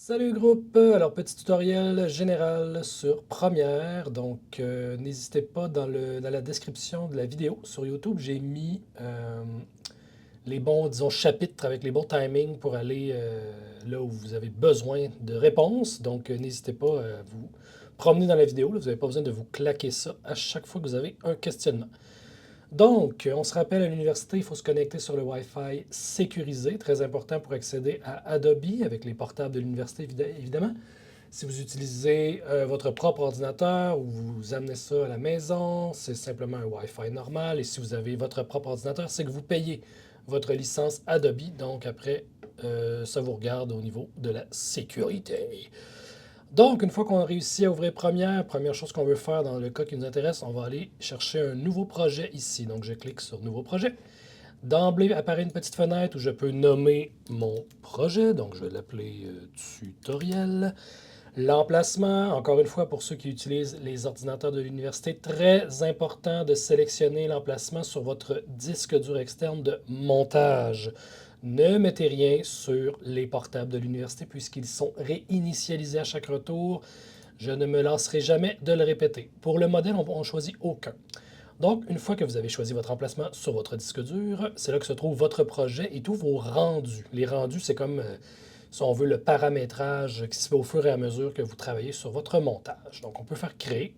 Salut groupe, alors petit tutoriel général sur Première, donc n'hésitez pas dans la description de la vidéo sur YouTube, j'ai mis les bons, disons, chapitres avec les bons timings pour aller là où vous avez besoin de réponses, donc n'hésitez pas à vous promener dans la vidéo, là, vous n'avez pas besoin de vous claquer ça à chaque fois que vous avez un questionnement. Donc, on se rappelle à l'université, il faut se connecter sur le Wi-Fi sécurisé, très important pour accéder à Adobe avec les portables de l'université, évidemment. Si vous utilisez votre propre ordinateur ou vous amenez ça à la maison, c'est simplement un Wi-Fi normal. Et si vous avez votre propre ordinateur, c'est que vous payez votre licence Adobe. Donc après, ça vous regarde au niveau de la sécurité. Donc, une fois qu'on a réussi à ouvrir première chose qu'on veut faire dans le cas qui nous intéresse, on va aller chercher un nouveau projet ici. Donc, je clique sur Nouveau projet. D'emblée apparaît une petite fenêtre où je peux nommer mon projet. Donc, je vais l'appeler Tutoriel. L'emplacement, encore une fois, pour ceux qui utilisent les ordinateurs de l'université, très important de sélectionner l'emplacement sur votre disque dur externe de montage. Ne mettez rien sur les portables de l'université puisqu'ils sont réinitialisés à chaque retour. Je ne me lasserai jamais de le répéter. Pour le modèle, on ne choisit aucun. Donc, une fois que vous avez choisi votre emplacement sur votre disque dur, c'est là que se trouve votre projet et tous vos rendus. Les rendus, c'est comme, si on veut, le paramétrage qui se fait au fur et à mesure que vous travaillez sur votre montage. Donc, on peut faire créer.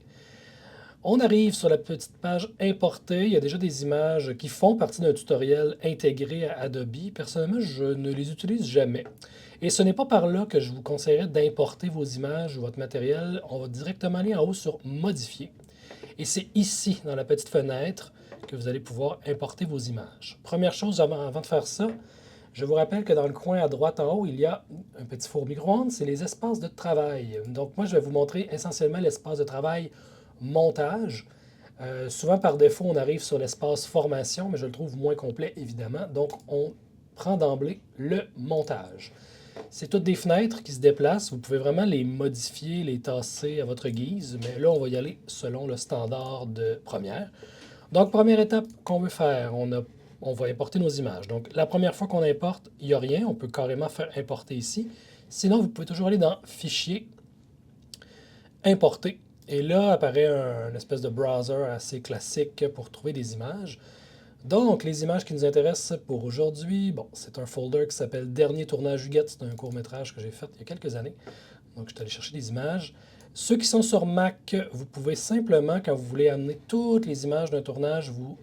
On arrive sur la petite page importer. Il y a déjà des images qui font partie d'un tutoriel intégré à Adobe. Personnellement, je ne les utilise jamais. Et ce n'est pas par là que je vous conseillerais d'importer vos images ou votre matériel. On va directement aller en haut sur Modifier. Et c'est ici, dans la petite fenêtre, que vous allez pouvoir importer vos images. Première chose, avant de faire ça, je vous rappelle que dans le coin à droite en haut, il y a un petit four micro-ondes, c'est les espaces de travail. Donc moi, je vais vous montrer essentiellement l'espace de travail montage. Souvent, par défaut, on arrive sur l'espace formation, mais je le trouve moins complet, évidemment. Donc, on prend d'emblée le montage. C'est toutes des fenêtres qui se déplacent. Vous pouvez vraiment les modifier, les tasser à votre guise, mais là, on va y aller selon le standard de Première. Donc, première étape qu'on veut faire, on va importer nos images. Donc, la première fois qu'on importe, il n'y a rien. On peut carrément faire importer ici. Sinon, vous pouvez toujours aller dans Fichier, Importer. Et là apparaît un espèce de browser assez classique pour trouver des images. Donc, les images qui nous intéressent pour aujourd'hui, bon, c'est un folder qui s'appelle Dernier tournage Huguette. C'est un court-métrage que j'ai fait il y a quelques années. Donc, je suis allé chercher des images. Ceux qui sont sur Mac, vous pouvez simplement, quand vous voulez amener toutes les images d'un tournage, vous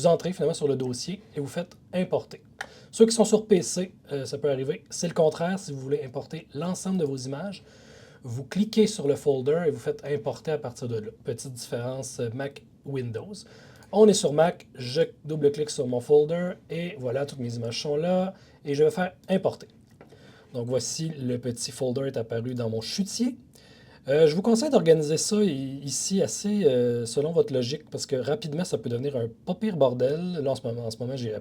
entrez finalement sur le dossier et vous faites importer. Ceux qui sont sur PC, ça peut arriver. C'est le contraire si vous voulez importer l'ensemble de vos images. Vous cliquez sur le folder et vous faites importer à partir de là. Petite différence Mac Windows. On est sur Mac, je double-clique sur mon folder et voilà, toutes mes images sont là et je vais faire importer. Donc voici, le petit folder est apparu dans mon chutier. Je vous conseille d'organiser ça ici assez selon votre logique parce que rapidement, ça peut devenir un pas pire bordel. Là, en ce moment j'ai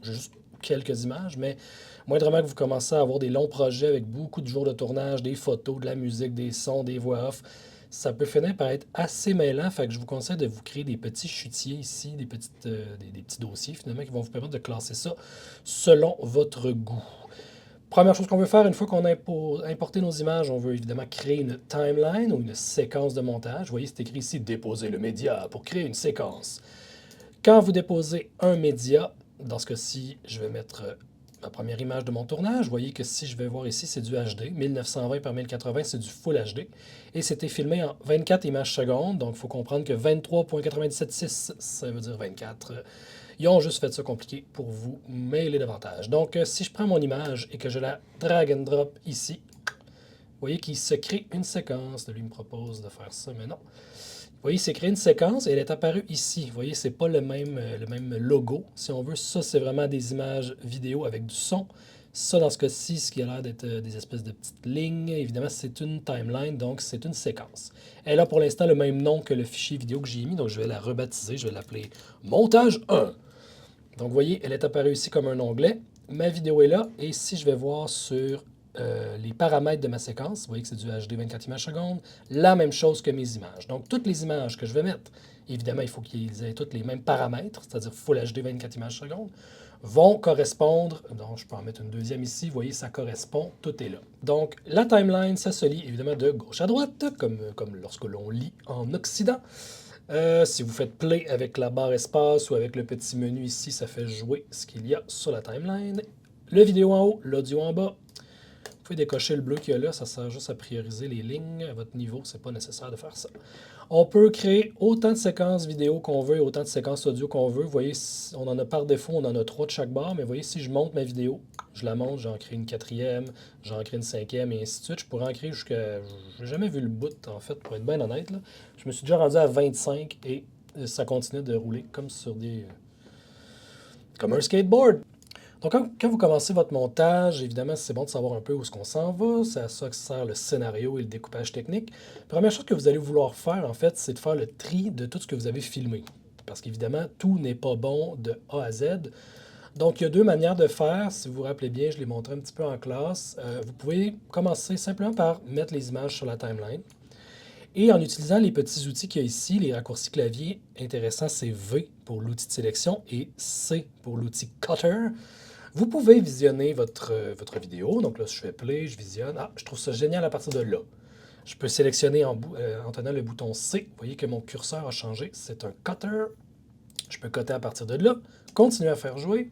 juste quelques images, mais moindrement que vous commencez à avoir des longs projets avec beaucoup de jours de tournage, des photos, de la musique, des sons, des voix off, ça peut finir par être assez mêlant. Fait que je vous conseille de vous créer des petits chutiers ici, des petits dossiers finalement qui vont vous permettre de classer ça selon votre goût. Première chose qu'on veut faire, une fois qu'on a importé nos images, on veut évidemment créer une timeline ou une séquence de montage. Vous voyez, c'est écrit ici déposer le média pour créer une séquence. Quand vous déposez un média, dans ce cas-ci, je vais mettre ma première image de mon tournage. Vous voyez que si je vais voir ici, c'est du HD. 1920 par 1080, c'est du Full HD. Et c'était filmé en 24 images secondes. Donc, il faut comprendre que 23,976, ça veut dire 24. Ils ont juste fait ça compliqué pour vous mêler davantage. Donc, si je prends mon image et que je la drag and drop ici, vous voyez qu'il se crée une séquence. Lui me propose de faire ça, mais non. Vous voyez, il s'est créé une séquence et elle est apparue ici. Vous voyez, c'est pas le même logo, si on veut. Ça, c'est vraiment des images vidéo avec du son. Ça, dans ce cas-ci, ce qui a l'air d'être des espèces de petites lignes, évidemment, c'est une timeline, donc c'est une séquence. Elle a pour l'instant le même nom que le fichier vidéo que j'ai mis, donc je vais la rebaptiser, je vais l'appeler Montage 1. Donc, vous voyez, elle est apparue ici comme un onglet. Ma vidéo est là. Et si je vais voir sur les paramètres de ma séquence, vous voyez que c'est du HD 24 images secondes, la même chose que mes images. Donc, toutes les images que je vais mettre, évidemment, il faut qu'ils aient tous les mêmes paramètres, c'est-à-dire Full HD 24 images secondes. vont correspondre. Donc, je peux en mettre une deuxième ici. Vous voyez, ça correspond. Tout est là. Donc, la timeline, ça se lit évidemment de gauche à droite, comme lorsque l'on lit en Occident. Si vous faites play avec la barre espace ou avec le petit menu ici, ça fait jouer ce qu'il y a sur la timeline. Le vidéo en haut, l'audio en bas. Vous pouvez décocher le bleu qu'il y a là, ça sert juste à prioriser les lignes à votre niveau, c'est pas nécessaire de faire ça. On peut créer autant de séquences vidéo qu'on veut et autant de séquences audio qu'on veut. Vous voyez, on en a par défaut, on en a 3 de chaque barre, mais vous voyez, si je monte ma vidéo, je la monte, j'en crée une 4e, j'en crée une 5e et ainsi de suite. Je pourrais en créer jusqu'à... J'ai jamais vu le bout, en fait, pour être bien honnête, là. Je me suis déjà rendu à 25 et ça continue de rouler comme sur des... comme un skateboard. Donc, quand vous commencez votre montage, évidemment, c'est bon de savoir un peu où est-ce qu'on s'en va. C'est à ça que sert le scénario et le découpage technique. Première chose que vous allez vouloir faire, en fait, c'est de faire le tri de tout ce que vous avez filmé. Parce qu'évidemment, tout n'est pas bon de A à Z. Donc, il y a 2 manières de faire. Si vous vous rappelez bien, je l'ai montré un petit peu en classe. Vous pouvez commencer simplement par mettre les images sur la timeline. Et en utilisant les petits outils qu'il y a ici, les raccourcis clavier intéressants, c'est V pour l'outil de sélection et C pour l'outil Cutter. Vous pouvez visionner votre vidéo. Donc là, si je fais play, je visionne. Ah, je trouve ça génial à partir de là. Je peux sélectionner en tenant le bouton C. Vous voyez que mon curseur a changé. C'est un cutter. Je peux cutter à partir de là. Continuer à faire jouer.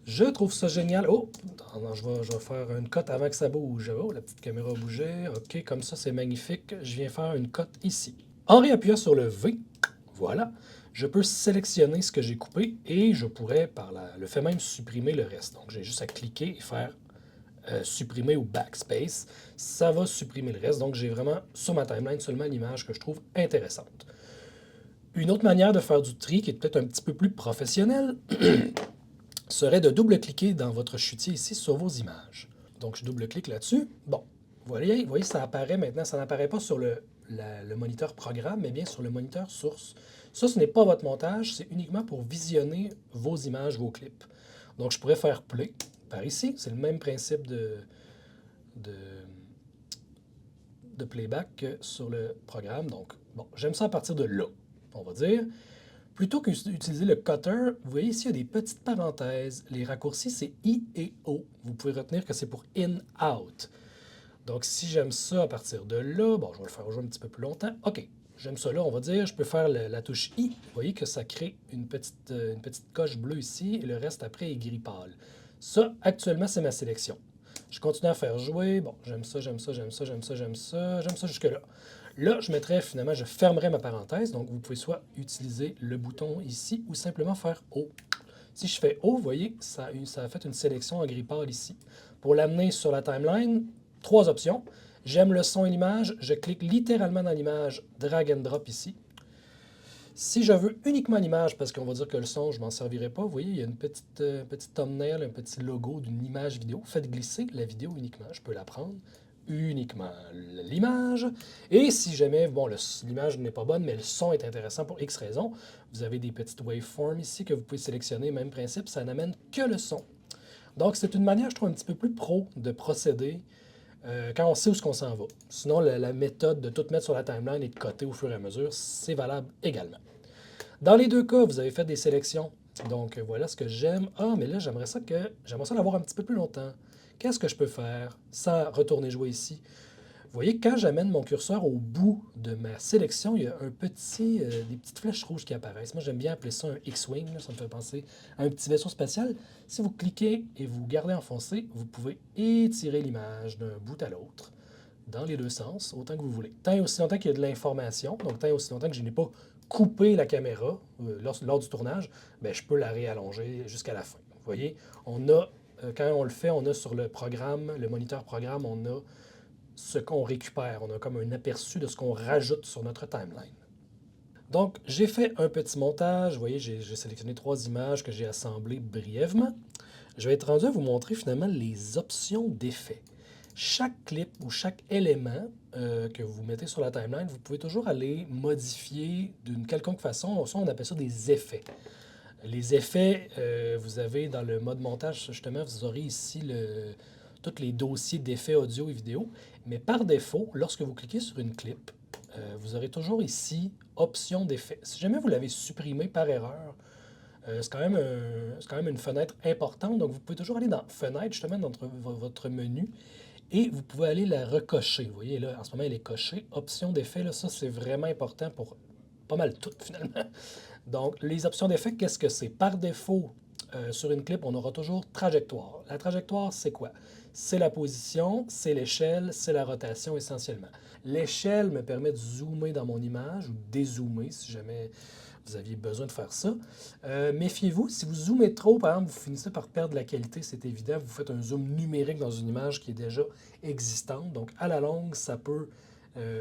Je trouve ça génial. Oh, non, je vais faire une cote avant que ça bouge. Oh, la petite caméra a bougé. OK, comme ça, c'est magnifique. Je viens faire une cote ici. En réappuyant sur le V, voilà, je peux sélectionner ce que j'ai coupé et je pourrais, par le fait même, supprimer le reste. Donc, j'ai juste à cliquer et faire supprimer ou backspace. Ça va supprimer le reste. Donc, j'ai vraiment sur ma timeline seulement l'image que je trouve intéressante. Une autre manière de faire du tri, qui est peut-être un petit peu plus professionnelle, serait de double-cliquer dans votre chutier ici sur vos images. Donc, je double-clique là-dessus. Bon, vous voyez, ça apparaît maintenant. Ça n'apparaît pas sur le moniteur programme, mais bien sur le moniteur source. Ça, ce n'est pas votre montage, c'est uniquement pour visionner vos images, vos clips. Donc, je pourrais faire play par ici. C'est le même principe de playback que sur le programme. Donc, bon, j'aime ça à partir de là, on va dire. Plutôt qu'utiliser le cutter, vous voyez ici, il y a des petites parenthèses. Les raccourcis, c'est I et O. Vous pouvez retenir que c'est pour in, out. Donc, si j'aime ça à partir de là, bon, je vais le faire jouer un petit peu plus longtemps. OK, j'aime ça là, on va dire, je peux faire la touche I. Vous voyez que ça crée une petite coche bleue ici, et le reste après est gris pâle. Ça, actuellement, c'est ma sélection. Je continue à faire jouer. Bon, j'aime ça, j'aime ça, j'aime ça, j'aime ça, j'aime ça, j'aime ça jusque-là. Là, je mettrais finalement, je fermerai ma parenthèse. Donc, vous pouvez soit utiliser le bouton ici ou simplement faire O. Si je fais O, vous voyez, ça a fait une sélection en gris pâle ici. Pour l'amener sur la timeline, 3 options. J'aime le son et l'image. Je clique littéralement dans l'image, drag and drop ici. Si je veux uniquement l'image, parce qu'on va dire que le son, je ne m'en servirai pas, vous voyez, il y a une petite thumbnail, un petit logo d'une image vidéo. Faites glisser la vidéo uniquement. Je peux la prendre uniquement l'image. Et si jamais, bon, l'image n'est pas bonne, mais le son est intéressant pour X raisons, vous avez des petites waveforms ici que vous pouvez sélectionner. Même principe, ça n'amène que le son. Donc, c'est une manière, je trouve, un petit peu plus pro de procéder quand on sait où est-ce qu'on s'en va. Sinon, la méthode de tout mettre sur la timeline et de coter au fur et à mesure, c'est valable également. Dans les 2 cas, vous avez fait des sélections. Donc, voilà ce que j'aime. Ah, mais là, j'aimerais ça l'avoir un petit peu plus longtemps. Qu'est-ce que je peux faire sans retourner jouer ici? Vous voyez, quand j'amène mon curseur au bout de ma sélection, il y a des petites flèches rouges qui apparaissent. Moi, j'aime bien appeler ça un X-Wing. Ça me fait penser à un petit vaisseau spatial. Si vous cliquez et vous gardez enfoncé, vous pouvez étirer l'image d'un bout à l'autre, dans les 2 sens, autant que vous voulez. Tant et aussi longtemps qu'il y a de l'information, donc tant et aussi longtemps que je n'ai pas coupé la caméra lors du tournage, bien, je peux la réallonger jusqu'à la fin. Vous voyez, quand on le fait, on a sur le programme, le moniteur programme, on a ce qu'on récupère. On a comme un aperçu de ce qu'on rajoute sur notre timeline. Donc, j'ai fait un petit montage. Vous voyez, j'ai sélectionné 3 images que j'ai assemblées brièvement. Je vais être rendu à vous montrer finalement les options d'effets. Chaque clip ou chaque élément que vous mettez sur la timeline, vous pouvez toujours aller modifier d'une quelconque façon. Ça, on appelle ça des effets. Les effets, vous avez dans le mode montage, justement, vous aurez ici tous les dossiers d'effets audio et vidéo. Mais par défaut, lorsque vous cliquez sur une clip, vous aurez toujours ici option d'effets. Si jamais vous l'avez supprimé par erreur, C'est quand même une fenêtre importante. Donc, vous pouvez toujours aller dans Fenêtre, justement, dans votre menu, et vous pouvez aller la recocher. Vous voyez, là, en ce moment, elle est cochée. Options d'effet, là, ça, c'est vraiment important pour pas mal tout, finalement. Donc, les options d'effet, qu'est-ce que c'est? Par défaut, sur une clip, on aura toujours trajectoire. La trajectoire, c'est quoi? C'est la position, c'est l'échelle, c'est la rotation essentiellement. L'échelle me permet de zoomer dans mon image ou de dézoomer si jamais vous aviez besoin de faire ça. Méfiez-vous, si vous zoomez trop, par exemple, vous finissez par perdre la qualité, c'est évident. Vous faites un zoom numérique dans une image qui est déjà existante. Donc, à la longue, ça peut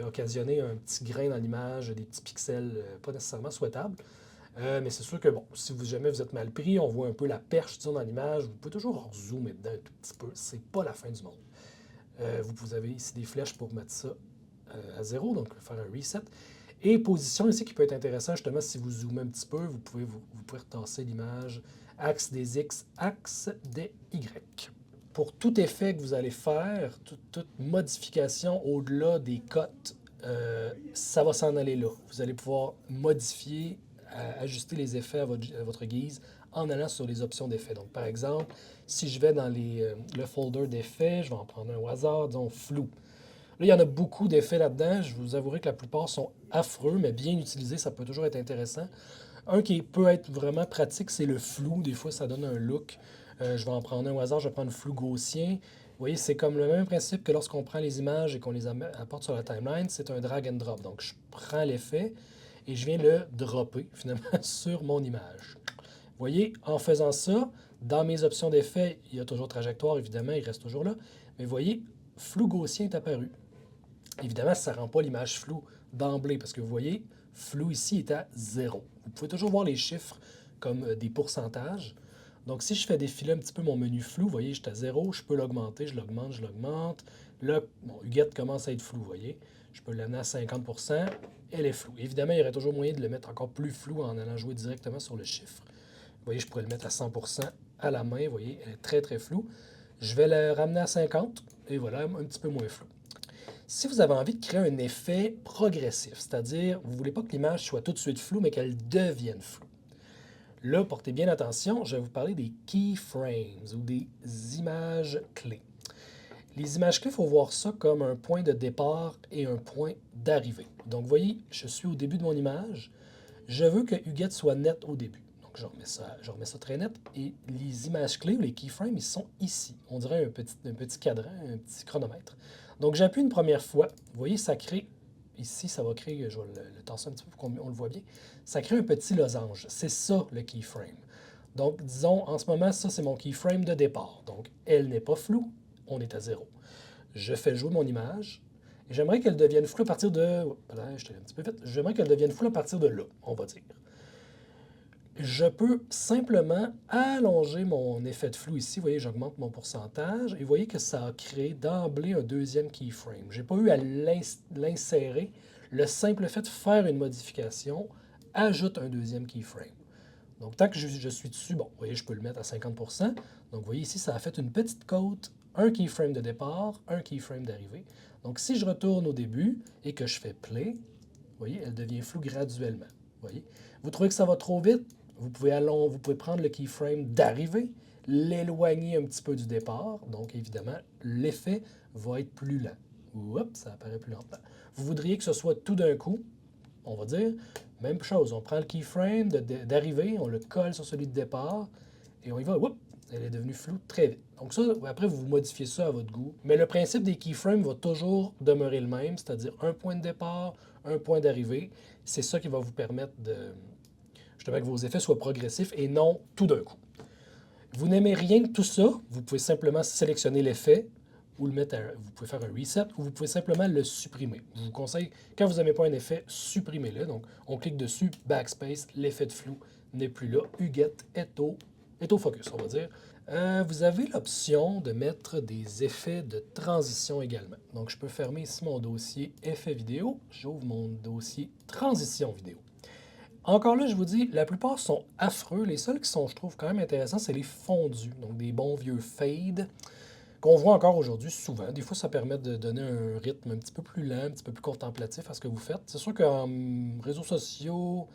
occasionner un petit grain dans l'image, des petits pixels pas nécessairement souhaitables. Mais c'est sûr que, bon, si vous, jamais vous êtes mal pris, on voit un peu la perche disons, dans l'image, vous pouvez toujours zoomer dedans un tout petit peu. C'est pas la fin du monde. Vous avez ici des flèches pour mettre ça à zéro, donc faire un reset. Et position ici qui peut être intéressant, justement, si vous zoomez un petit peu, vous pouvez retasser l'image, axe des X, axe des Y. Pour tout effet que vous allez faire, toute modification au-delà des cotes, ça va s'en aller là. Vous allez pouvoir modifier, ajuster les effets à votre guise en allant sur les options d'effets. Donc, par exemple, si je vais dans le folder d'effets, je vais en prendre un au hasard, disons flou. Là, il y en a beaucoup d'effets là-dedans. Je vous avouerai que la plupart sont affreux, mais bien utilisés, ça peut toujours être intéressant. Un qui peut être vraiment pratique, c'est le flou. Des fois, ça donne un look. Je vais en prendre un au hasard, je vais prendre le flou gaussien. Vous voyez, c'est comme le même principe que lorsqu'on prend les images et qu'on les apporte sur la timeline, c'est un drag and drop. Donc, je prends l'effet et je viens le dropper finalement sur mon image. Vous voyez, en faisant ça, dans mes options d'effet, il y a toujours trajectoire, évidemment, il reste toujours là. Mais vous voyez, flou gaussien est apparu. Évidemment, ça ne rend pas l'image floue d'emblée parce que vous voyez, flou ici est à 0. Vous pouvez toujours voir les chiffres comme des pourcentages. Donc, si je fais défiler un petit peu mon menu flou, vous voyez, j'étais à 0, je peux l'augmenter, je l'augmente, je l'augmente. Là, mon Huguette commence à être flou, vous voyez. Je peux l'amener à 50%, elle est floue. Évidemment, il y aurait toujours moyen de le mettre encore plus flou en allant jouer directement sur le chiffre. Vous voyez, je pourrais le mettre à 100% à la main, vous voyez, elle est très très floue. Je vais le ramener à 50 et voilà, un petit peu moins flou. Si vous avez envie de créer un effet progressif, c'est-à-dire vous ne voulez pas que l'image soit tout de suite floue, mais qu'elle devienne floue. Là, portez bien attention, je vais vous parler des keyframes ou des images clés. Les images clés, il faut voir ça comme un point de départ et un point d'arrivée. Donc, vous voyez, je suis au début de mon image. Je veux que Huguette soit nette au début. Donc, je remets ça très net. Et les images clés ou les keyframes, ils sont ici. On dirait un petit cadran, un petit chronomètre. Donc, j'appuie une première fois. Vous voyez, ça crée, ici, ça va créer, je vais le tasser un petit peu pour qu'on le voit bien, ça crée un petit losange. C'est ça, le keyframe. Donc, disons, en ce moment, ça, c'est mon keyframe de départ. Donc, elle n'est pas floue, on est à 0. Je fais jouer mon image. Et j'aimerais qu'elle devienne floue à partir de... je un petit peu vite. J'aimerais qu'elle devienne floue à partir de là, on va dire. Je peux simplement allonger mon effet de flou ici. Vous voyez, j'augmente mon pourcentage. Et vous voyez que ça a créé d'emblée un deuxième keyframe. Je n'ai pas eu à l'insérer. Le simple fait de faire une modification ajoute un deuxième keyframe. Donc, tant que je suis dessus, bon, vous voyez, je peux le mettre à 50%. Donc, vous voyez ici, ça a fait une petite côte, un keyframe de départ, un keyframe d'arrivée. Donc, si je retourne au début et que je fais play, vous voyez, elle devient floue graduellement. Vous voyez? Vous trouvez que ça va trop vite? Vous pouvez prendre le keyframe d'arrivée, l'éloigner un petit peu du départ. Donc, évidemment, l'effet va être plus lent. Oups, ça apparaît plus lentement. Vous voudriez que ce soit tout d'un coup, on va dire, même chose. On prend le keyframe d'arrivée, on le colle sur celui de départ, et on y va. Oups, elle est devenue floue très vite. Donc ça, après, vous modifiez ça à votre goût. Mais le principe des keyframes va toujours demeurer le même, c'est-à-dire un point de départ, un point d'arrivée. C'est ça qui va vous permettre de justement que vos effets soient progressifs et non tout d'un coup. Vous n'aimez rien de tout ça, vous pouvez simplement sélectionner l'effet ou vous pouvez faire un reset ou vous pouvez simplement le supprimer. Je vous conseille, quand vous n'aimez pas un effet, supprimez-le. Donc, on clique dessus, backspace, l'effet de flou n'est plus là. Huguette est au focus, on va dire. Vous avez l'option de mettre des effets de transition également. Donc, je peux fermer ici mon dossier effets vidéo. J'ouvre mon dossier transition vidéo. Encore là, je vous dis, la plupart sont affreux. Les seuls qui sont, je trouve, quand même intéressants, c'est les fondus. Donc, des bons vieux fades qu'on voit encore aujourd'hui souvent. Des fois, ça permet de donner un rythme un petit peu plus lent, un petit peu plus contemplatif à ce que vous faites. C'est sûr qu'en réseaux sociaux,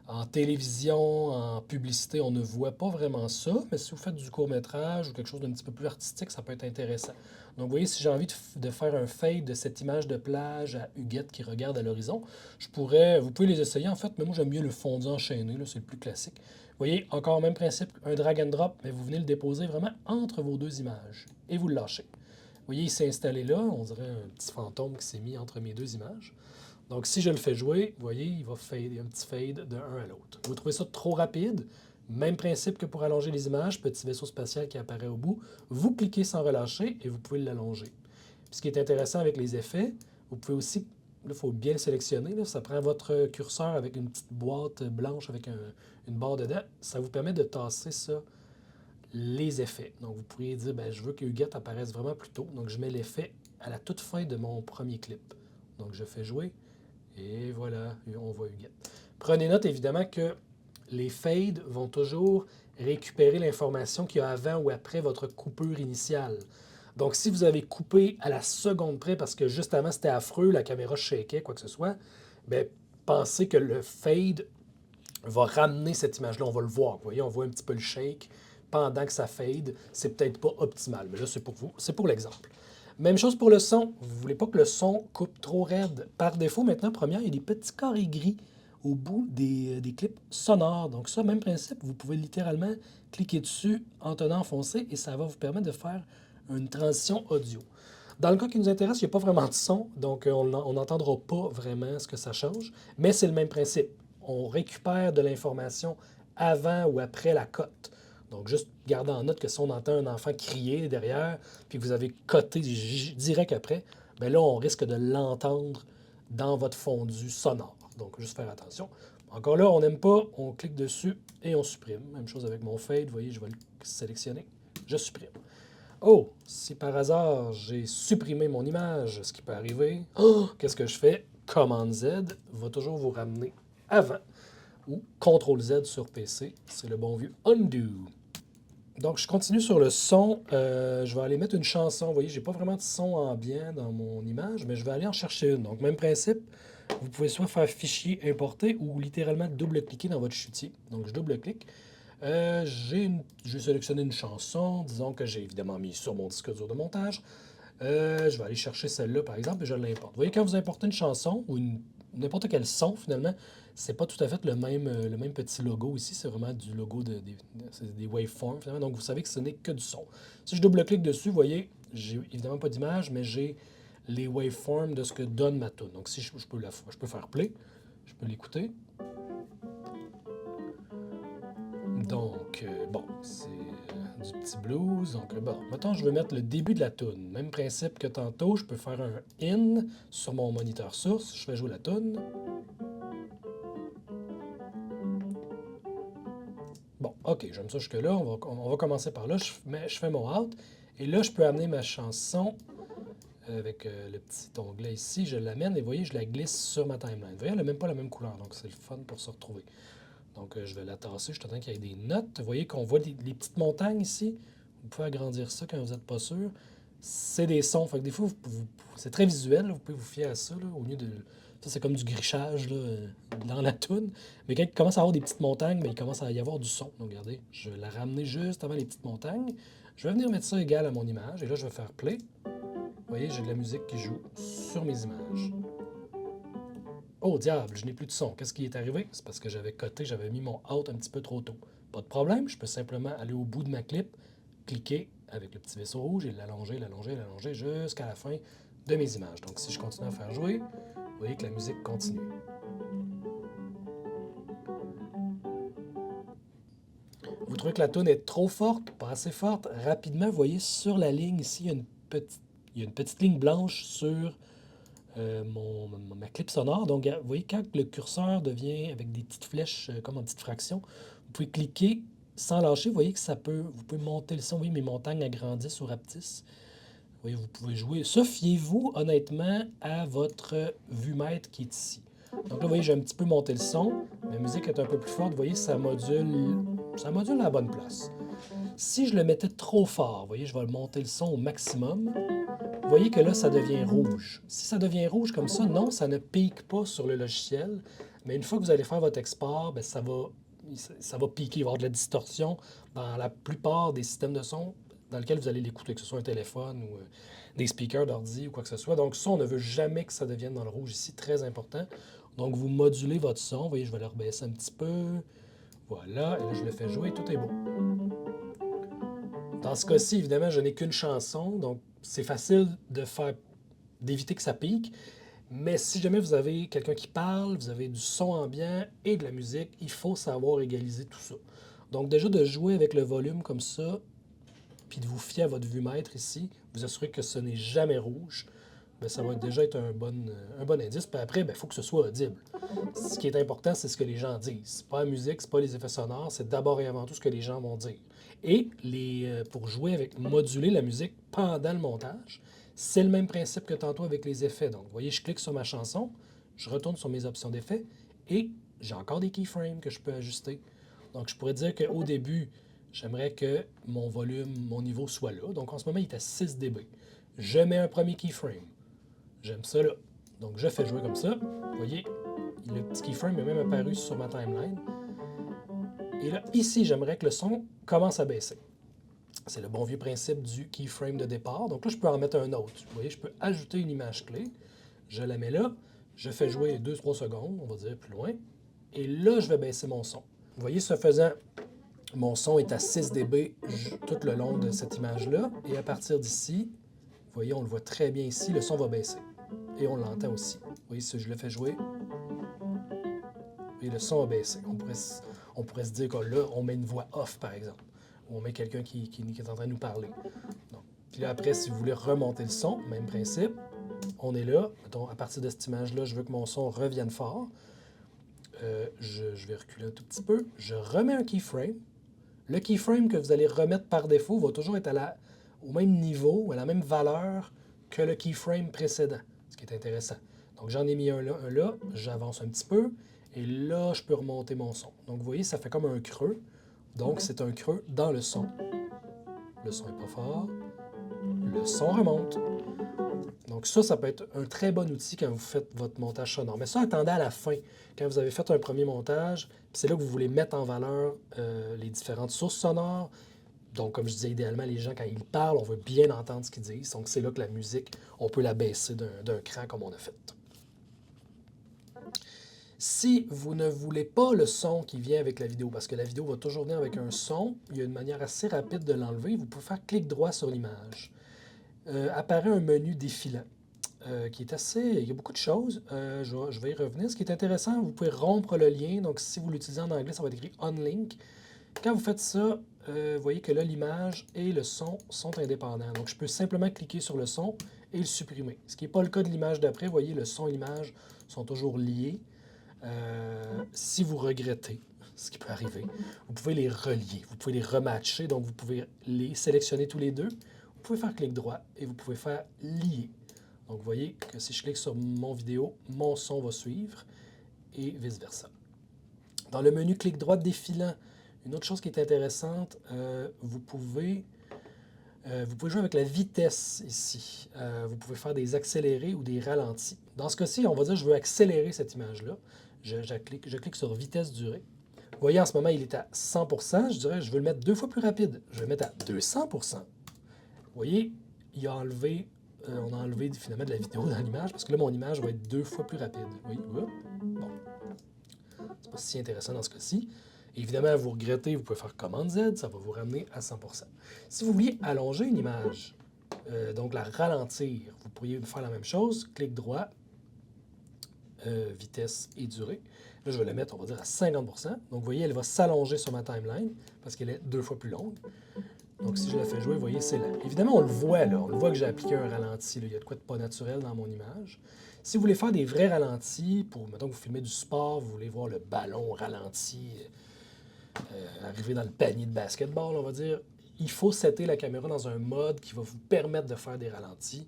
En télévision, en publicité, on ne voit pas vraiment ça, mais si vous faites du court-métrage ou quelque chose d'un petit peu plus artistique, ça peut être intéressant. Donc, vous voyez, si j'ai envie de faire un fade de cette image de plage à Huguette qui regarde à l'horizon, vous pouvez les essayer en fait, mais moi j'aime mieux le fondu enchaîné, là, c'est le plus classique. Vous voyez, encore même principe, un drag and drop, mais vous venez le déposer vraiment entre vos deux images et vous le lâchez. Vous voyez, il s'est installé là, on dirait un petit fantôme qui s'est mis entre mes deux images. Donc, si je le fais jouer, vous voyez, il va fade, il y a un petit fade de un à l'autre. Vous trouvez ça trop rapide? Même principe que pour allonger les images, petit vaisseau spatial qui apparaît au bout. Vous cliquez sans relâcher et vous pouvez l'allonger. Puis ce qui est intéressant avec les effets, vous pouvez aussi, là, il faut bien le sélectionner, là, ça prend votre curseur avec une petite boîte blanche avec une barre dedans. Ça vous permet de tasser ça, les effets. Donc, vous pourriez dire, ben, je veux que Huguette apparaisse vraiment plus tôt. Donc, je mets l'effet à la toute fin de mon premier clip. Donc, je fais jouer. Et voilà, on voit Huguette. Prenez note évidemment que les fades vont toujours récupérer l'information qu'il y a avant ou après votre coupure initiale. Donc, si vous avez coupé à la seconde près parce que juste avant c'était affreux, la caméra shakeait, quoi que ce soit, bien, pensez que le fade va ramener cette image-là. On va le voir. Vous voyez, on voit un petit peu le shake pendant que ça fade. C'est peut-être pas optimal, mais là, c'est pour vous. C'est pour l'exemple. Même chose pour le son. Vous ne voulez pas que le son coupe trop raide. Par défaut, maintenant, première, il y a des petits carrés gris au bout des clips sonores. Donc ça, même principe, vous pouvez littéralement cliquer dessus en tenant enfoncé et ça va vous permettre de faire une transition audio. Dans le cas qui nous intéresse, il n'y a pas vraiment de son, donc on n'entendra pas vraiment ce que ça change, mais c'est le même principe. On récupère de l'information avant ou après la cote. Donc, juste garder en note que si on entend un enfant crier derrière, puis que vous avez coté direct après, bien là, on risque de l'entendre dans votre fondu sonore. Donc, juste faire attention. Encore là, on n'aime pas, on clique dessus et on supprime. Même chose avec mon fade, vous voyez, je vais le sélectionner, je supprime. Oh, si par hasard j'ai supprimé mon image, ce qui peut arriver, oh, qu'est-ce que je fais? Command Z va toujours vous ramener avant ou CTRL Z sur PC, c'est le bon vieux undo. Donc, je continue sur le son. Je vais aller mettre une chanson. Vous voyez, j'ai pas vraiment de son ambiant dans mon image, mais je vais aller en chercher une. Donc, même principe, vous pouvez soit faire fichier importer ou littéralement double-cliquer dans votre chutier. Donc, je double-clique. Je vais sélectionner une chanson. Disons que j'ai évidemment mis sur mon disque dur de montage. Je vais aller chercher celle-là, par exemple, et je l'importe. Vous voyez, quand vous importez une chanson ou n'importe quel son, finalement, c'est pas tout à fait le même petit logo ici. C'est vraiment du logo c'est des waveforms, finalement. Donc, vous savez que ce n'est que du son. Si je double-clique dessus, vous voyez, j'ai évidemment pas d'image, mais j'ai les waveforms de ce que donne ma tune. Donc, si je peux faire play, je peux l'écouter. Donc, bon, c'est du petit blues. Donc, bon, maintenant, je vais mettre le début de la tune. Même principe que tantôt, je peux faire un in sur mon moniteur source. Je fais jouer la tune. Bon, OK, j'aime ça jusque-là. On va commencer par là. Je fais mon out. Et là, je peux amener ma chanson avec le petit onglet ici. Je l'amène et vous voyez, je la glisse sur ma timeline. Vous voyez, elle n'a même pas la même couleur. Donc, c'est le fun pour se retrouver. Donc, je vais la tasser. Je t'attends qu'il y ait des notes. Vous voyez qu'on voit les petites montagnes ici. Vous pouvez agrandir ça quand vous n'êtes pas sûr. C'est des sons. Fait que des fois, c'est très visuel. Là. Vous pouvez vous fier à ça. Là, au lieu de. Ça, c'est comme du grichage là, dans la toune. Mais quand il commence à avoir des petites montagnes, ben, il commence à y avoir du son. Donc, regardez, je vais la ramener juste avant les petites montagnes. Je vais venir mettre ça égal à mon image. Et là, je vais faire play. Vous voyez, j'ai de la musique qui joue sur mes images. Oh diable, je n'ai plus de son. Qu'est-ce qui est arrivé? C'est parce que j'avais mis mon out un petit peu trop tôt. Pas de problème, je peux simplement aller au bout de ma clip, cliquer avec le petit vaisseau rouge et l'allonger, l'allonger, l'allonger jusqu'à la fin de mes images. Donc si je continue à faire jouer, vous voyez que la musique continue. Vous trouvez que la tune est trop forte, pas assez forte? Rapidement, vous voyez sur la ligne ici, il y a une petite ligne blanche sur ma clip sonore. Donc, vous voyez, quand le curseur devient avec des petites flèches comme en petites fractions, vous pouvez cliquer sans lâcher. Vous voyez que vous pouvez monter le son. Vous voyez, mes montagnes agrandissent ou rapetissent. Vous voyez, vous pouvez jouer. Ça, fiez-vous honnêtement à votre vue-mètre qui est ici. Donc là, vous voyez, j'ai un petit peu monté le son. Ma musique est un peu plus forte. Vous voyez, ça module à la bonne place. Si je le mettais trop fort, vous voyez, je vais monter le son au maximum. Vous voyez que là, ça devient rouge. Si ça devient rouge comme ça, non, ça ne pique pas sur le logiciel, Mais une fois que vous allez faire votre export, ben, ça va piquer, il va y avoir de la distorsion dans la plupart des systèmes de son dans lesquels vous allez l'écouter, que ce soit un téléphone ou des speakers d'ordi ou quoi que ce soit. Donc ça, on ne veut jamais que ça devienne dans le rouge ici, très important. Donc vous modulez votre son, vous voyez, je vais le rebaisser un petit peu. Voilà, et là je le fais jouer, tout est beau. Dans ce cas-ci, évidemment, je n'ai qu'une chanson, donc c'est facile d'éviter que ça pique. Mais si jamais vous avez quelqu'un qui parle, vous avez du son ambiant et de la musique, il faut savoir égaliser tout ça. Donc déjà de jouer avec le volume comme ça, puis de vous fier à votre vue-mètre ici, vous assurer que ce n'est jamais rouge, ben, ça va déjà être un bon indice. Puis après, il faut que ce soit audible. Ce qui est important, c'est ce que les gens disent. C'est pas la musique, c'est pas les effets sonores, c'est d'abord et avant tout ce que les gens vont dire. Et pour jouer avec, moduler la musique pendant le montage, c'est le même principe que tantôt avec les effets. Donc, vous voyez, je clique sur ma chanson, je retourne sur mes options d'effets et j'ai encore des keyframes que je peux ajuster. Donc, je pourrais dire qu'au début, j'aimerais que mon volume, mon niveau soit là. Donc, en ce moment, il est à 6 dB. Je mets un premier keyframe. J'aime ça là. Donc, je fais jouer comme ça. Vous voyez, le petit keyframe est même apparu sur ma timeline. Et là, ici, j'aimerais que le son commence à baisser. C'est le bon vieux principe du keyframe de départ. Donc là, je peux en mettre un autre. Vous voyez, je peux ajouter une image clé. Je la mets là. Je fais jouer 2-3 secondes, on va dire plus loin. Et là, je vais baisser mon son. Vous voyez, ce faisant, mon son est à 6 dB tout le long de cette image-là. Et à partir d'ici, vous voyez, on le voit très bien ici, le son va baisser. Et on l'entend aussi. Vous voyez, si je le fais jouer, et le son a baissé. On pourrait se dire que là, on met une voix off, par exemple. Ou on met quelqu'un qui est en train de nous parler. Donc, puis là, après, si vous voulez remonter le son, même principe, on est là. Mettons, à partir de cette image-là, je veux que mon son revienne fort. Je vais reculer un tout petit peu. Je remets un keyframe. Le keyframe que vous allez remettre par défaut va toujours être au même niveau ou à la même valeur que le keyframe précédent, ce qui est intéressant. Donc j'en ai mis un là, j'avance un petit peu, et là, je peux remonter mon son. Donc vous voyez, ça fait comme un creux. Donc c'est un creux dans le son. Le son n'est pas fort. Le son remonte. Donc ça peut être un très bon outil quand vous faites votre montage sonore. Mais ça, attendez à la fin, quand vous avez fait un premier montage, puis c'est là que vous voulez mettre en valeur les différentes sources sonores. Donc, comme je disais, idéalement, les gens, quand ils parlent, on veut bien entendre ce qu'ils disent. Donc, c'est là que la musique, on peut la baisser d'un cran comme on a fait. Si vous ne voulez pas le son qui vient avec la vidéo, parce que la vidéo va toujours venir avec un son, il y a une manière assez rapide de l'enlever. Vous pouvez faire clic droit sur l'image. Apparaît un menu défilant qui est assez... Il y a beaucoup de choses. Je vais y revenir. Ce qui est intéressant, vous pouvez rompre le lien. Donc, si vous l'utilisez en anglais, ça va être écrit Unlink. Quand vous faites ça, vous voyez que là, l'image et le son sont indépendants. Donc, je peux simplement cliquer sur le son et le supprimer. Ce qui n'est pas le cas de l'image d'après. Vous voyez, le son et l'image sont toujours liés. Si vous regrettez, ce qui peut arriver, vous pouvez les relier, vous pouvez les rematcher, donc vous pouvez les sélectionner tous les deux, vous pouvez faire clic droit et vous pouvez faire lier. Donc vous voyez que si je clique sur mon vidéo, mon son va suivre et vice-versa. Dans le menu clic droit défilant, une autre chose qui est intéressante, vous pouvez jouer avec la vitesse ici. Vous pouvez faire des accélérés ou des ralentis. Dans ce cas-ci, on va dire que je veux accélérer cette image-là. Je clique sur vitesse durée. Vous voyez, en ce moment, il est à 100%. Je dirais, je veux le mettre 2 fois plus rapide. Je vais le mettre à 200%. Vous voyez, on a enlevé finalement de la vidéo dans l'image parce que là, mon image va être 2 fois plus rapide. Oui, bon. C'est pas si intéressant dans ce cas-ci. Évidemment, vous regrettez, vous pouvez faire commande Z, ça va vous ramener à 100%. Si vous vouliez allonger une image, donc la ralentir, vous pourriez faire la même chose, clic droit, vitesse et durée. Là, je vais la mettre, on va dire, à 50%. Donc, vous voyez, elle va s'allonger sur ma timeline parce qu'elle est 2 fois plus longue. Donc, si je la fais jouer, vous voyez, c'est là. Évidemment, on le voit, là. On le voit que j'ai appliqué un ralenti. Là. Il y a de quoi de pas naturel dans mon image. Si vous voulez faire des vrais ralentis, mettons que vous filmez du sport, vous voulez voir le ballon ralenti arriver dans le panier de basketball, on va dire, il faut setter la caméra dans un mode qui va vous permettre de faire des ralentis.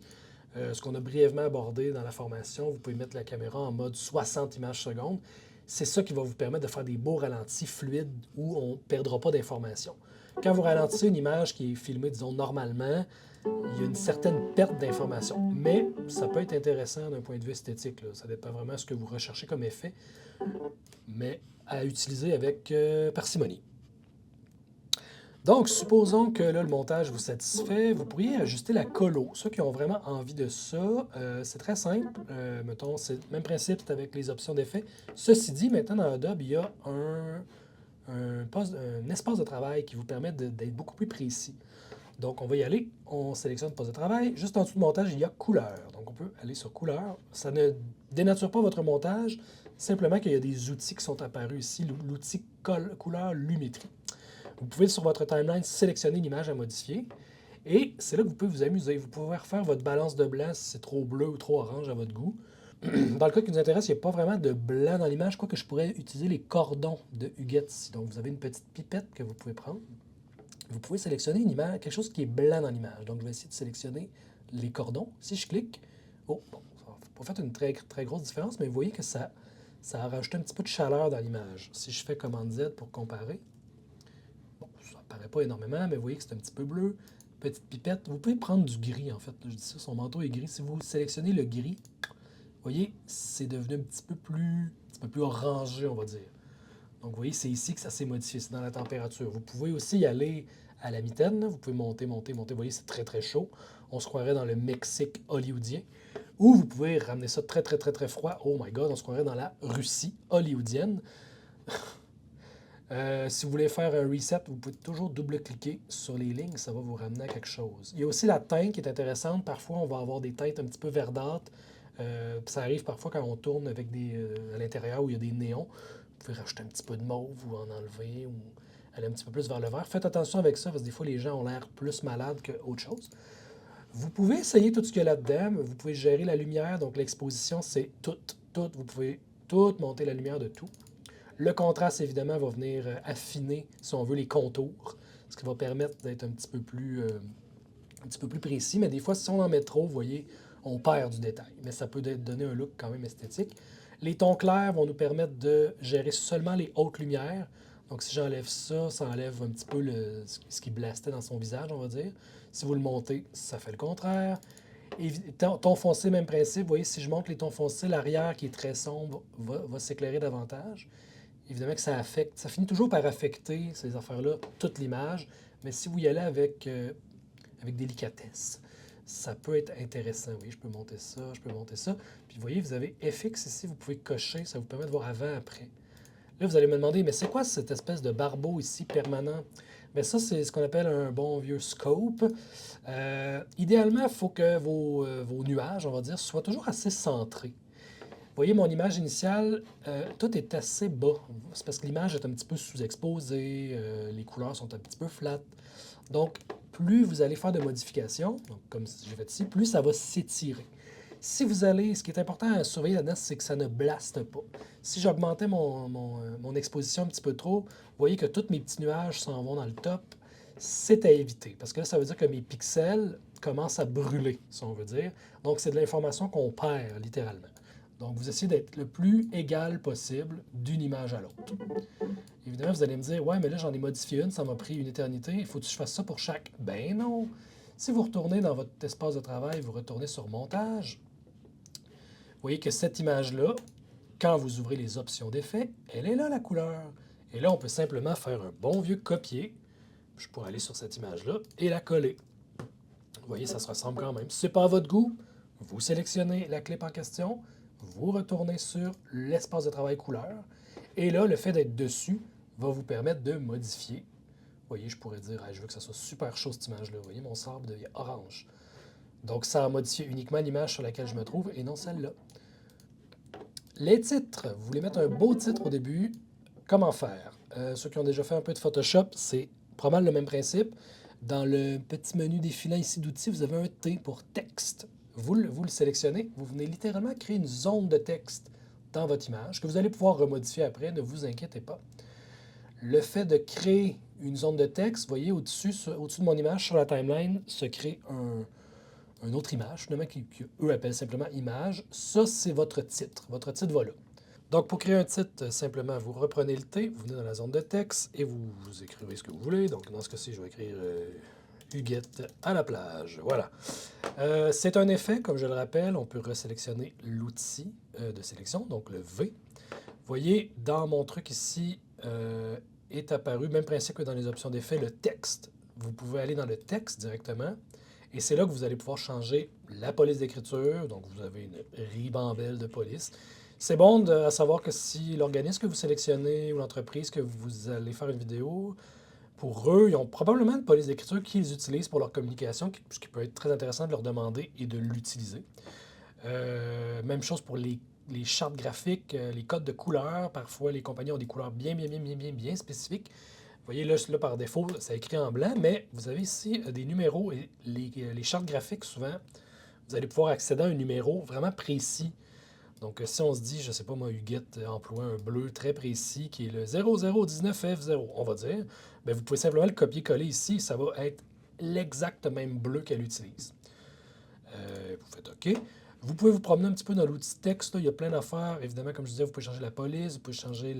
Ce qu'on a brièvement abordé dans la formation, vous pouvez mettre la caméra en mode 60 images secondes. c'est ça qui va vous permettre de faire des beaux ralentis fluides où on ne perdra pas d'informations. Quand vous ralentissez une image qui est filmée, disons, normalement, il y a une certaine perte d'information. Mais ça peut être intéressant d'un point de vue esthétique, là. Ça dépend vraiment de ce que vous recherchez comme effet, mais à utiliser avec parcimonie. Donc, supposons que là, le montage vous satisfait, vous pourriez ajuster la colo. Ceux qui ont vraiment envie de ça, c'est très simple. Mettons, c'est le même principe, c'est avec les options d'effet. Ceci dit, maintenant dans Adobe, il y a un espace de travail qui vous permet d'être beaucoup plus précis. Donc, on va y aller. On sélectionne poste de travail. Juste en dessous de montage, il y a couleur. Donc, on peut aller sur couleur. Ça ne dénature pas votre montage, simplement qu'il y a des outils qui sont apparus ici. L'outil couleur Lumétrie. Vous pouvez, sur votre timeline, sélectionner l'image à modifier. Et c'est là que vous pouvez vous amuser. Vous pouvez refaire votre balance de blanc si c'est trop bleu ou trop orange à votre goût. Dans le cas qui nous intéresse, il n'y a pas vraiment de blanc dans l'image, quoique je pourrais utiliser les cordons de Huguette ici. Donc, vous avez une petite pipette que vous pouvez prendre. Vous pouvez sélectionner une image, quelque chose qui est blanc dans l'image. Donc, je vais essayer de sélectionner les cordons. Si je clique, oh, bon, ça va pas faire une très, très grosse différence, mais vous voyez que ça a rajouté un petit peu de chaleur dans l'image. Si je fais commande Z pour comparer, bon, ça ne paraît pas énormément, mais vous voyez que c'est un petit peu bleu. Petite pipette. Vous pouvez prendre du gris, en fait. Je dis ça, son manteau est gris. Si vous sélectionnez le gris, vous voyez, c'est devenu un petit peu plus orangé, on va dire. Donc, vous voyez, c'est ici que ça s'est modifié, c'est dans la température. Vous pouvez aussi y aller à la mitaine. Vous pouvez monter, monter, monter. Vous voyez, c'est très, très chaud. On se croirait dans le Mexique hollywoodien. Ou vous pouvez ramener ça très, très, très, très froid. Oh my God, on se croirait dans la Russie hollywoodienne. Si vous voulez faire un reset, vous pouvez toujours double-cliquer sur les lignes, ça va vous ramener à quelque chose. Il y a aussi la teinte qui est intéressante. Parfois, on va avoir des teintes un petit peu verdâtres. Ça arrive parfois quand on tourne avec à l'intérieur où il y a des néons. Vous pouvez rajouter un petit peu de mauve ou en enlever ou aller un petit peu plus vers le vert. Faites attention avec ça parce que des fois, les gens ont l'air plus malades qu'autre chose. Vous pouvez essayer tout ce qu'il y a là-dedans. Vous pouvez gérer la lumière. Donc, l'exposition, c'est tout. Vous pouvez tout monter la lumière de tout. Le contraste, évidemment, va venir affiner, si on veut, les contours, ce qui va permettre d'être un petit peu plus précis. Mais des fois, si on en met trop, vous voyez, on perd du détail. Mais ça peut donner un look quand même esthétique. Les tons clairs vont nous permettre de gérer seulement les hautes lumières. Donc, si j'enlève ça, ça enlève un petit peu ce qui blastait dans son visage, on va dire. Si vous le montez, ça fait le contraire. Et ton foncé, même principe. Vous voyez, si je monte les tons foncés, l'arrière qui est très sombre va s'éclairer davantage. Évidemment que ça affecte, ça finit toujours par affecter ces affaires-là, toute l'image, mais si vous y allez avec délicatesse, ça peut être intéressant. Oui, je peux monter ça, je peux monter ça. Puis vous voyez, vous avez FX ici, vous pouvez cocher, ça vous permet de voir avant, après. Là, vous allez me demander, mais c'est quoi cette espèce de barbeau ici permanent? Mais ça, c'est ce qu'on appelle un bon vieux scope. Idéalement, il faut que vos nuages, on va dire, soient toujours assez centrés. Vous voyez, mon image initiale, tout est assez bas. C'est parce que l'image est un petit peu sous-exposée, les couleurs sont un petit peu flattes. Donc, plus vous allez faire de modifications, donc comme j'ai fait ici, plus ça va s'étirer. Si vous allez, ce qui est important à surveiller là-dedans, c'est que ça ne blaste pas. Si j'augmentais mon exposition un petit peu trop, vous voyez que tous mes petits nuages s'en vont dans le top. C'est à éviter, parce que là, ça veut dire que mes pixels commencent à brûler, si on veut dire. Donc, c'est de l'information qu'on perd, littéralement. Donc, vous essayez d'être le plus égal possible d'une image à l'autre. Évidemment, vous allez me dire, ouais, mais là, j'en ai modifié une, ça m'a pris une éternité, il faut que je fasse ça pour chaque. Ben non! Si vous retournez dans votre espace de travail, vous retournez sur Montage, vous voyez que cette image-là, quand vous ouvrez les options d'effet, elle est là, la couleur. Et là, on peut simplement faire un bon vieux copier. Je pourrais aller sur cette image-là et la coller. Vous voyez, ça se ressemble quand même. Si ce n'est pas à votre goût, vous sélectionnez la clip en question, vous retournez sur l'espace de travail couleur, et là, le fait d'être dessus va vous permettre de modifier. Vous voyez, je pourrais dire, je veux que ça soit super chaud cette image-là. Vous voyez, mon sable devient orange. Donc, ça a modifié uniquement l'image sur laquelle je me trouve et non celle-là. Les titres, vous voulez mettre un beau titre au début, comment faire? Ceux qui ont déjà fait un peu de Photoshop, c'est probablement le même principe. Dans le petit menu défilant ici d'outils, vous avez un T pour texte. Vous le sélectionnez, vous venez littéralement créer une zone de texte dans votre image que vous allez pouvoir remodifier après, ne vous inquiétez pas. Le fait de créer une zone de texte, vous voyez, au-dessus de mon image, sur la timeline, se crée une autre image, finalement, qu'eux appellent simplement image. Ça, c'est votre titre. Votre titre va là. Donc, pour créer un titre, simplement, vous reprenez le T, vous venez dans la zone de texte et vous écrivez ce que vous voulez. Donc, dans ce cas-ci, je vais écrire Huguette à la plage. Voilà. C'est un effet, comme je le rappelle. On peut resélectionner l'outil de sélection, donc le V. Vous voyez, dans mon truc ici, est apparu, même principe que dans les options d'effet, le texte. Vous pouvez aller dans le texte directement. Et c'est là que vous allez pouvoir changer la police d'écriture. Donc, vous avez une ribambelle de police. C'est bon à savoir que si l'organisme que vous sélectionnez ou l'entreprise que vous allez faire une vidéo, pour eux, ils ont probablement une police d'écriture qu'ils utilisent pour leur communication, ce qui peut être très intéressant de leur demander et de l'utiliser. Même chose pour les chartes graphiques, les codes de couleurs. Parfois, les compagnies ont des couleurs bien spécifiques. Vous voyez, là, par défaut, ça écrit en blanc, mais vous avez ici des numéros et les chartes graphiques, souvent, vous allez pouvoir accéder à un numéro vraiment précis. Donc, si on se dit, je ne sais pas, moi, Huguette emploie un bleu très précis qui est le 0019F0, on va dire, bien, vous pouvez simplement le copier-coller ici, ça va être l'exact même bleu qu'elle utilise. Vous faites OK. Vous pouvez vous promener un petit peu dans l'outil texte, là, il y a plein d'affaires. Évidemment, comme je disais, vous pouvez changer la police, vous pouvez changer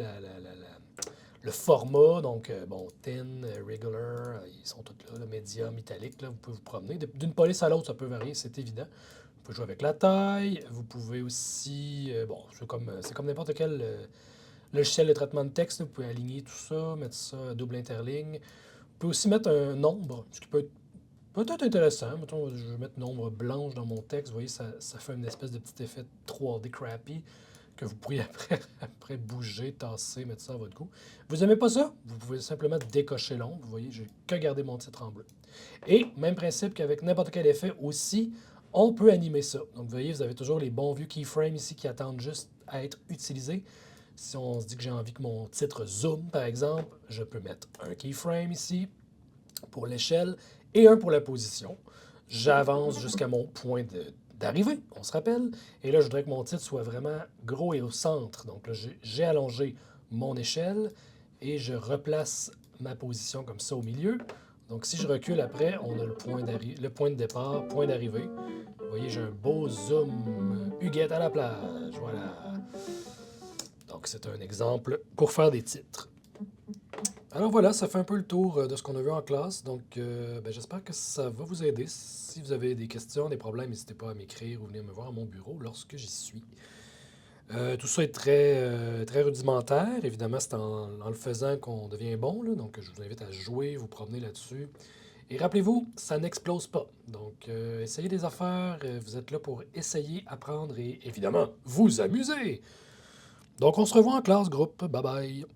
le format, donc, bon, thin, regular, ils sont tous là, le médium, italique, là, vous pouvez vous promener. D'une police à l'autre, ça peut varier, c'est évident. Vous pouvez jouer avec la taille. Vous pouvez aussi, bon, c'est comme n'importe quel logiciel de traitement de texte. Là, vous pouvez aligner tout ça, mettre ça à double interligne. Vous pouvez aussi mettre un nombre, ce qui peut être peut-être intéressant. Mettons, je vais mettre nombre blanche dans mon texte. Vous voyez, ça fait une espèce de petit effet 3D crappy que vous pourriez après bouger, tasser, mettre ça à votre goût. Vous n'aimez pas ça? Vous pouvez simplement décocher l'ombre. Vous voyez, j'ai que gardé mon titre en bleu. Et même principe qu'avec n'importe quel effet aussi, on peut animer ça. Donc, vous voyez, vous avez toujours les bons vieux keyframes ici qui attendent juste à être utilisés. Si on se dit que j'ai envie que mon titre zoom, par exemple, je peux mettre un keyframe ici pour l'échelle et un pour la position. J'avance jusqu'à mon point d'arrivée, on se rappelle. Et là, je voudrais que mon titre soit vraiment gros et au centre. Donc là, j'ai allongé mon échelle et je replace ma position comme ça au milieu. Donc si je recule après, on a le point de départ, point d'arrivée. Vous voyez, j'ai un beau zoom Huguette à la plage. Voilà. Donc c'est un exemple pour faire des titres. Alors voilà, ça fait un peu le tour de ce qu'on a vu en classe. Donc ben, j'espère que ça va vous aider. Si vous avez des questions, des problèmes, n'hésitez pas à m'écrire ou venir me voir à mon bureau lorsque j'y suis. Tout ça est très rudimentaire. Évidemment, c'est en le faisant qu'on devient bon, là. Donc, je vous invite à jouer, vous promener là-dessus. Et rappelez-vous, ça n'explose pas. Donc, essayez des affaires. Vous êtes là pour essayer, apprendre et évidemment, vous amuser. Donc, on se revoit en classe, groupe. Bye bye.